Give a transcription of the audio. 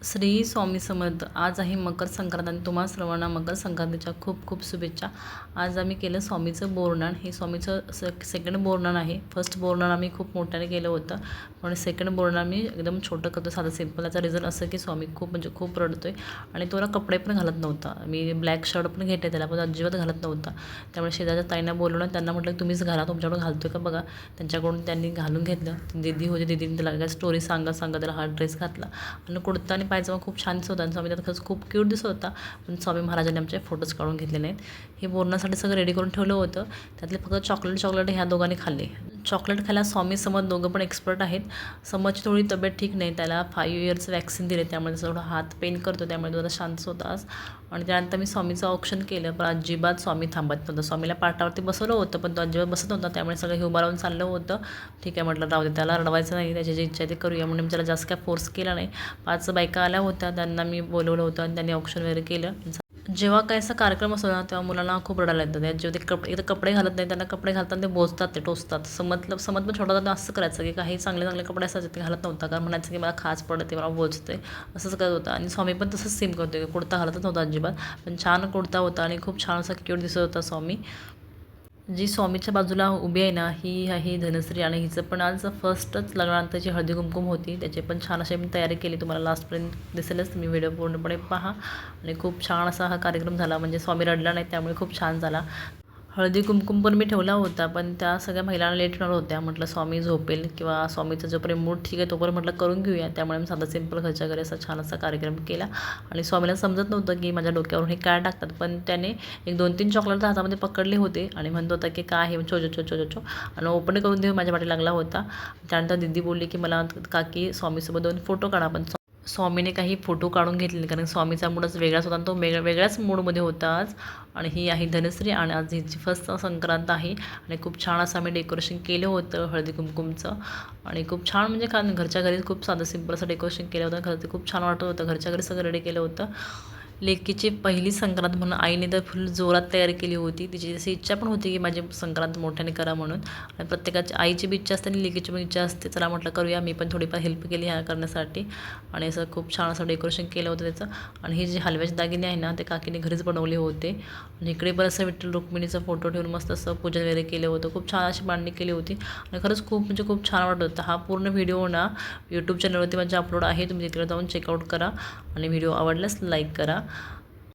श्री स्वामी समर्थ. आज आहे मकर संक्रांत आणि तुम्हा सर्वांना मकर संक्रांतीच्या खूप खूप शुभेच्छा. आज आम्ही केलं स्वामीचं बोरनान. हे स्वामीचं सेकंड बोरनान आहे. फर्स्ट बोरनान आम्ही खूप मोठ्याने केलं होतं, पण सेकंड बोरनान मी एकदम छोटं करतो, साधं सिंपल. याचा रिझन असं की स्वामी खूप म्हणजे खूप रडतोय आणि तो ना कपडे पण घालत नव्हता. मी ब्लॅक शर्ट पण घेते त्याला, पण अजिबात घालत नव्हता. त्यामुळे शेजारच्या ताईंना बोलवलं, त्यांना म्हटलं तुम्हीच घाला, तुमच्याकडून घालतोय का बघा. त्यांच्याकडून त्यांनी घालून घेतलं. दीदी होती, दीदीने त्याला काय स्टोरी सांगत सांगत त्याला हा ड्रेस घातला आणि कुर्ता आणि पायजामा खूप छान दिसत होता आणि स्वामी त्यात खरंच खूप क्यूट दिसत होता. पण स्वामी महाराजांनी आमचे फोटोज काढून घेतलेले आहेत. हे बोरणासाठी सगळं रेडी करून ठेवलं होतं. त्यातले फक्त चॉकलेट ह्या दोघांनी खाल्ले. चॉकलेट खायला स्वामी समज दोघं पण एक्सपर्ट आहेत. समजची थोडी तब्येत ठीक नाही, त्याला 5 इयर्स वॅक्सिन दिले, त्यामुळे त्याचा थोडा हात पेन करतो, त्यामुळे तो जरा शांत होता आज. आणि त्यानंतर मी स्वामीचं ऑप्शन केलं, पण अजिबात स्वामी थांबत नव्हतं. स्वामीला पाटावरती बसवलं होतं, पण तो अजिबात बसत नव्हता. त्यामुळे सगळं हे उभा राहून चाललं होतं. ठीक आहे म्हटलं, राहू दे, त्याला रडवायचं नाही, त्याची जी इच्छा आहे ते करूया म्हणून मी त्याला जास्त काय फोर्स केला नाही. 5 बायका आल्या होत्या, त्यांना मी बोलवलं होतं आणि त्यांनी ऑप्शन वगैरे केलं. जेव्हा काही असा कार्यक्रम असतो ना, तेव्हा मुलांना खूप रडायला येतं. जेव्हा ते कपडे घालत नाही, त्यांना कपडे घालताना ते बोचतात, ते टोचतात. समत पण छोटा होता असं करायचं की काही चांगले चांगले कपडे असायचे ते घालत नव्हता, कारण म्हणायचं की मला खाज पडते, मला बोचते, असंच करत होतं. आणि स्वामी पण तसंच सेम करतो, कुर्ता घालतच नव्हता अजिबात, पण छान कुर्ता होता आणि खूप छान असा क्यूट दिसत होता स्वामी. जी स्वामीच्या बाजूला उभी आहे ना, ही आहे धनश्री आणि हिचं पण आज फर्स्टच लग्नानंतरची हळदी कुंकुम होती. त्याची पण छान अशी मी तयारी केली, तुम्हाला लास्टपर्यंत दिसेलच, तुम्ही व्हिडिओ पूर्णपणे पहा. आणि खूप छान असा हा कार्यक्रम झाला, म्हणजे स्वामी रडला नाही, त्यामुळे खूप छान झाला. हळदी कुंकुम पण मी ठेवला होता, पण त्या सगळ्या महिलांना लेट होणार होत्या. म्हटलं स्वामी झोपेल किंवा स्वामीचं जोपर्यंत मूड ठीक आहे तोपर्यंत म्हटलं करून घेऊया. त्यामुळे मी साधा सिंपल घरच्या घरी असा छान असा कार्यक्रम केला. आणि स्वामीला समजत नव्हतं की माझ्या डोक्यावरून हे काय टाकतात, पण त्याने एक 2-3 चॉकलेट हातामध्ये पकडले होते आणि म्हणत होता की काय आहे, छो छो छो छो छो, आणि ओपन करून देऊन माझ्या पाठी लागला होता. त्यानंतर दीदी बोलली की मला काकी स्वामीसोबत 2 फोटो काढा, पण स्वामीने काही फोटो काढून घेतले, कारण स्वामीचा मूडच वेगळाच होता आणि तो वेगळ्याच मूडमध्ये होता आज. आणि ही आहे धनश्री आणि आज हिची फर्स्ट संक्रांत आहे आणि खूप छान असं आम्ही डेकोरेशन केलं होतं हळदी कुंकुमचं. आणि खूप छान, म्हणजे घरच्या घरी खूप साधं सिंपल असं डेकोरेशन केलं होतं. खरं ते खूप छान वाटत होतं. घरच्या घरी सगळं रेडी केलं होतं. लेकीची पहिली संक्रांत म्हणून आईने तर फुल जोरात तयारी केली होती. तिची जशी इच्छा पण होती की माझी संक्रांत मोठ्याने करा म्हणून. आणि प्रत्येकाची आईची बी इच्छा असते आणि लेकीची पण इच्छा असते. चला म्हटलं करूया, मी पण थोडीफार हेल्प केली ह्या करण्यासाठी. आणि असं खूप छान असं डेकोरेशन केलं होतं त्याचं. आणि हे जे हलव्याचे दागिने आहे ना, ते काकीने घरीच बनवले होते. आणि इकडे पण असं विठ्ठल रुक्मिणीचा फोटो ठेवून मस्त असं पूजन वगैरे केलं होतं. खूप छान अशी मांडणी केली होती आणि खरंच खूप म्हणजे खूप छान वाटत होतं. हा पूर्ण व्हिडिओ ना यूट्यूब चॅनलवरती माझ्या अपलोड आहे, तुम्ही तिकडे जाऊन चेकआउट करा आणि व्हिडिओ आवडल्यास लाईक करा.